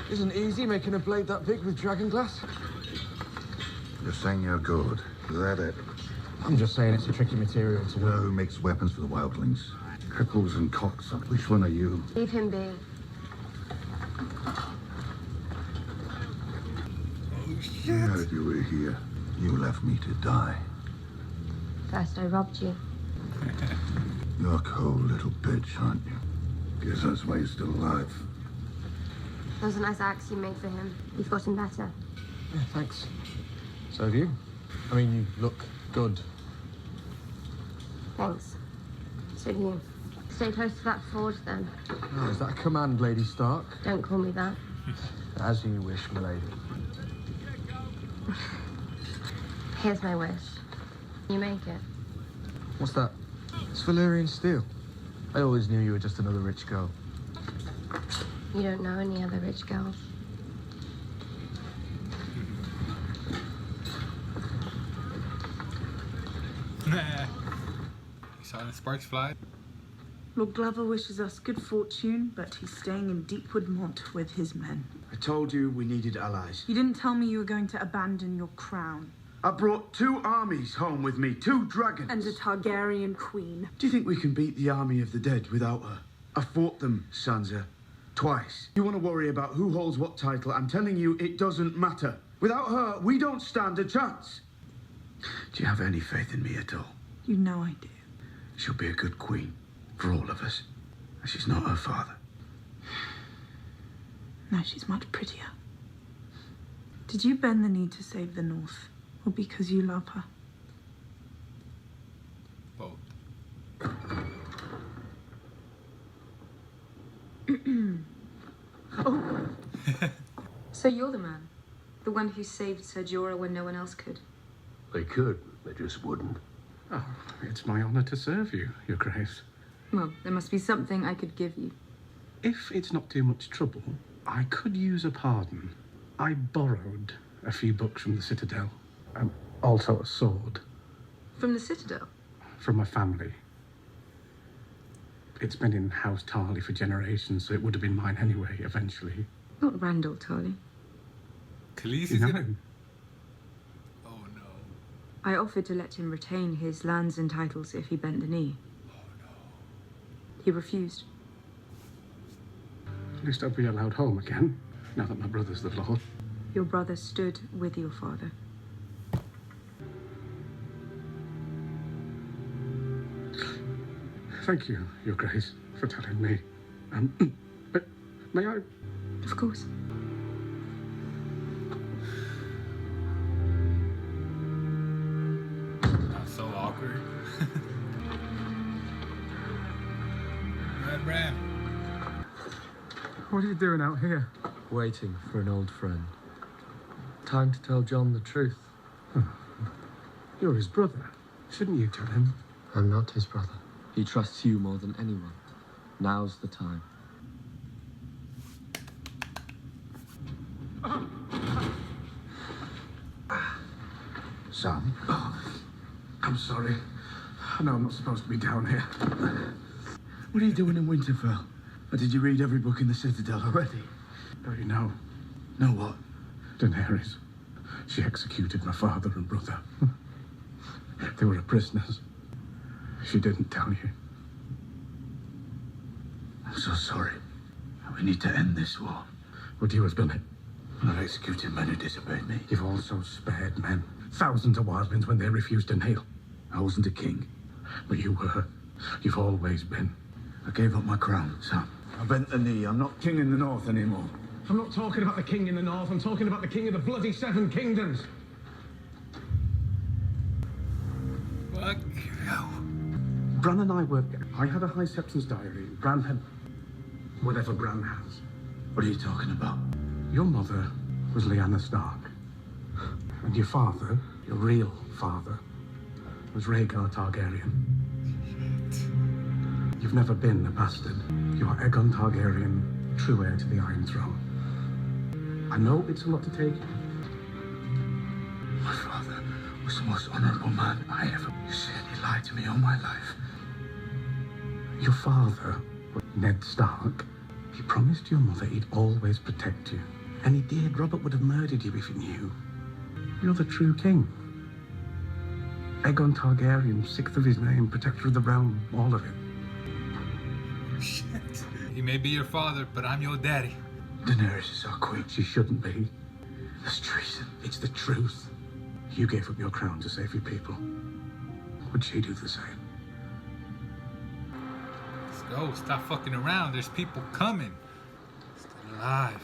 Isn't easy making a blade that big with dragon glass. You're saying you're good. Is that it? I'm just saying it's a tricky material to You know work. who makes weapons for the wildlings? Cripples and cocks. Which one are you? Leave him be. Oh, shit. I heard you were here. You left me to die. First I robbed you. You're a cold little bitch, aren't you? Guess that's why you're still alive. That was a nice axe you made for him. You've gotten better. Yeah, thanks. So have you. I mean, you look good. Thanks. So do you. Stay close to that forge, then. Oh, is that a command, Lady Stark? Don't call me that. As you wish, milady. Here's my wish. You make it. What's that? It's Valyrian steel. I always knew you were just another rich girl. You don't know any other rich girls. You saw the sparks fly? Lord Glover wishes us good fortune, but he's staying in Deepwood Mont with his men. I told you we needed allies. You didn't tell me you were going to abandon your crown. I brought 2 armies home with me, 2 dragons. And a Targaryen queen. Do you think we can beat the army of the dead without her? I fought them, Sansa. Twice. You want to worry about who holds what title? I'm telling you, it doesn't matter. Without her, we don't stand a chance. Do you have any faith in me at all? You know I do. She'll be a good queen for all of us. And she's not her father. No, she's much prettier. Did you bend the knee to save the North? Or because you love her? Both. Oh. So you're the man? The one who saved Ser Jorah when no one else could? They could, they just wouldn't. Oh, it's my honor to serve you, Your Grace. Well, there must be something I could give you. If it's not too much trouble, I could use a pardon. I borrowed a few books from the Citadel. Also a sword. From the Citadel? From my family. It's been in House Tarly for generations, so it would have been mine anyway, eventually. Not Randall Tarly. Khaleesi's You know gonna... him? Oh no. I offered to let him retain his lands and titles if he bent the knee. Oh no. He refused. At least I'll be allowed home again, now that my brother's the Lord. Your brother stood with your father. Thank you, Your Grace, for telling me. But may I? Of course. That's so awkward. Red Bran. What are you doing out here? Waiting for an old friend. Time to tell John the truth. You're his brother. Shouldn't you tell him? I'm not his brother. He trusts you more than anyone. Now's the time. Sam? I'm sorry. I know I'm not supposed to be down here. What are you doing in Winterfell? Or did you read every book in the Citadel already? Don't you know? Know what? Daenerys. She executed my father and brother. They were prisoners. She didn't tell you. I'm so sorry. We need to end this war. But you has done it. I've executed men who disobeyed me. You've also spared men. Thousands of wildlings when they refused to kneel. I wasn't a king. But you were. You've always been. I gave up my crown, Sam. I bent the knee. I'm not king in the North anymore. I'm not talking about the king in the North. I'm talking about the king of the bloody Seven Kingdoms. Fuck you. Bran and I worked. I had a High Septon's diary. Bran had whatever Bran has. What are you talking about? Your mother was Lyanna Stark. And your father, your real father, was Rhaegar Targaryen. You've never been a bastard. You are Aegon Targaryen, true heir to the Iron Throne. I know it's a lot to take. My father was the most honorable man I ever... You said he lied to me all my life. Your father, Ned Stark, he promised your mother he'd always protect you. And he did. Robert would have murdered you if he knew. You're the true king. Aegon Targaryen, sixth of his name, protector of the realm, all of it. Shit. He may be your father, but I'm your daddy. Daenerys is our queen. She shouldn't be. That's treason. It's the truth. You gave up your crown to save your people. Would she do the same? Let's go. Stop fucking around. There's people coming. Still alive.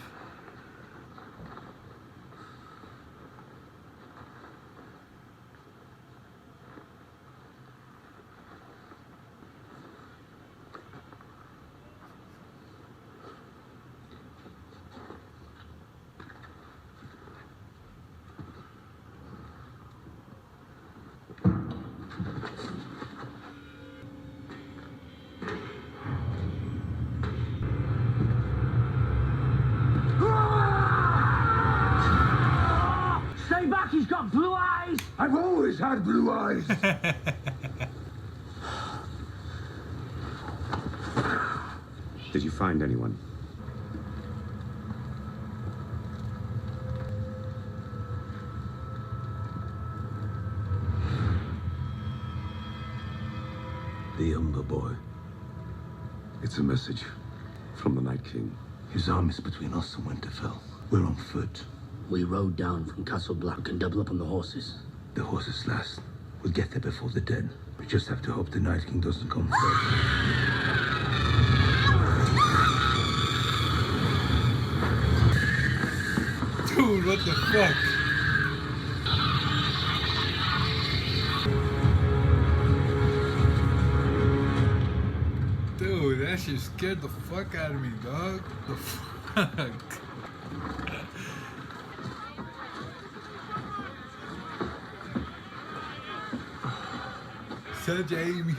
Stay back, he's got blue eyes! I've always had blue eyes. Did you find anyone? The Umber boy. It's a message. From the Night King. His arm is between us and Winterfell. We're on foot. We rode down from Castle Black and double up on the horses. The horses last. We'll get there before the dead. We just have to hope the Night King doesn't come first. Dude, what the fuck? Dude, that shit scared the fuck out of me, dog. The fuck? Such Amy.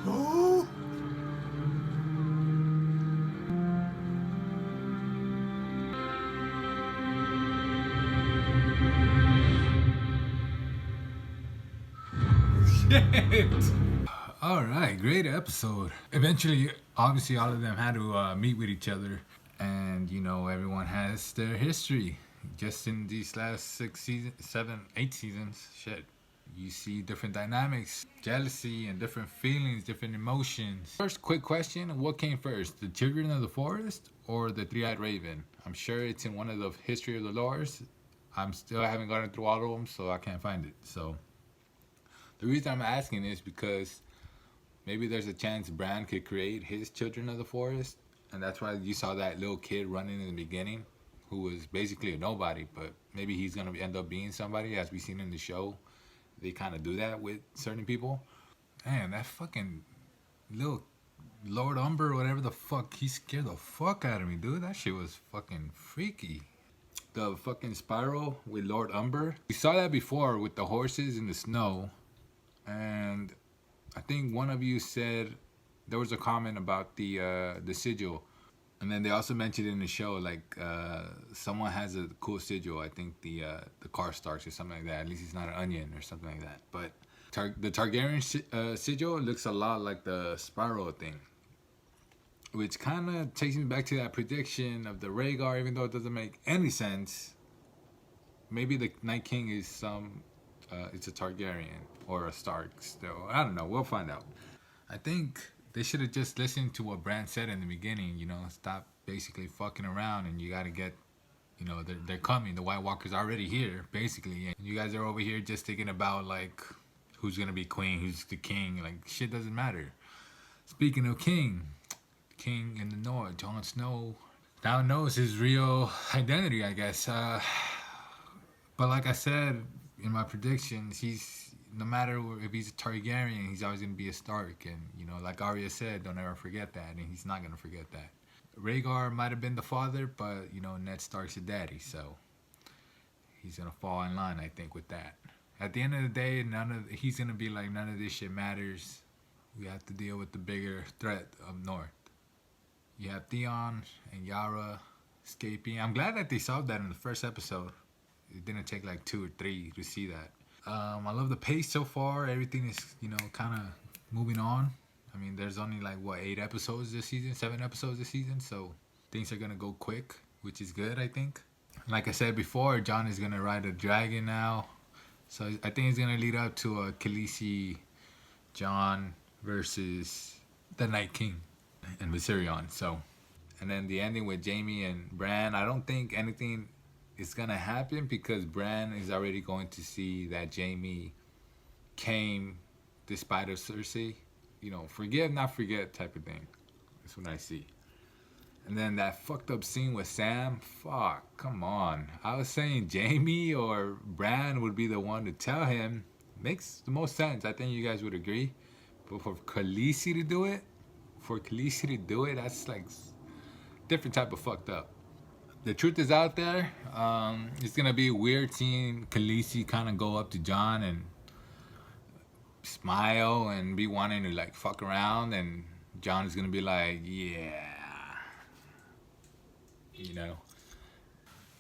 Oh. Shit. All right, great episode. Eventually, obviously, all of them had to meet with each other, and you know, everyone has their history. Just in these last 6 seasons, 7, 8 seasons, shit, you see different dynamics, jealousy, and different feelings, different emotions. First, quick question: what came first, the Children of the Forest or the Three-Eyed Raven? I'm sure it's in one of the History of the Lores. I haven't gotten through all of them, so I can't find it. So the reason I'm asking is because maybe there's a chance Bran could create his Children of the Forest, and that's why you saw that little kid running in the beginning, who was basically a nobody, but maybe he's gonna end up being somebody, as we've seen in the show. They kind of do that with certain people. Man, that fucking little Lord Umber, or whatever the fuck, he scared the fuck out of me, dude. That shit was fucking freaky. The fucking spiral with Lord Umber, we saw that before with the horses in the snow, and I think one of you said there was a comment about the sigil, and then they also mentioned in the show like someone has a cool sigil. I think the Karstarks or something like that. At least he's not an onion or something like that. But the Targaryen sigil looks a lot like the spiral thing, which kind of takes me back to that prediction of the Rhaegar, even though it doesn't make any sense. Maybe the Night King is it's a Targaryen or a Stark still. I don't know. We'll find out. I think they should have just listened to what Bran said in the beginning. You know, stop basically fucking around, and you got to get, you know, they're coming. The White Walkers are already here, basically. And you guys are over here just thinking about, like, who's going to be queen, who's the king. Like, shit doesn't matter. Speaking of king in the north, Jon Snow now knows his real identity, I guess. But like I said in my predictions, no matter if he's a Targaryen, he's always going to be a Stark. And, you know, like Arya said, don't ever forget that. And he's not going to forget that. Rhaegar might have been the father, but, you know, Ned Stark's the daddy. So he's going to fall in line, I think, with that. At the end of the day, he's going to be like, none of this shit matters. We have to deal with the bigger threat up north. You have Theon and Yara escaping. I'm glad that they solved that in the first episode. It didn't take like 2 or 3 to see that. I love the pace so far. Everything is, kind of moving on. I mean, there's only like, 8 episodes this season, 7 episodes this season. So things are going to go quick, which is good, I think. Like I said before, Jon is going to ride a dragon now. So I think it's going to lead up to a Khaleesi, Jon versus the Night King and Viserion. So, and then the ending with Jaime and Bran, I don't think anything is going to happen because Bran is already going to see that Jaime came despite of Cersei. Forgive, not forget type of thing. That's what I see. And then that fucked up scene with Sam. Fuck, come on. I was saying Jaime or Bran would be the one to tell him. Makes the most sense. I think you guys would agree. But for Khaleesi to do it, that's like different type of fucked up. The truth is out there. It's gonna be weird seeing Khaleesi kind of go up to Jon and smile and be wanting to like fuck around, and Jon is gonna be like, yeah.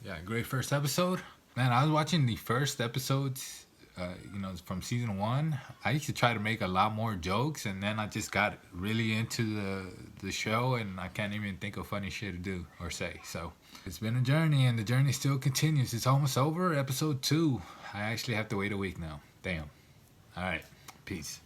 Yeah, great first episode. Man, I was watching the first episodes, from season 1. I used to try to make a lot more jokes, and then I just got really into the show, and I can't even think of funny shit to do or say. So it's been a journey, and the journey still continues. It's almost over. Episode 2. I actually have to wait a week now. Damn. All right. Peace.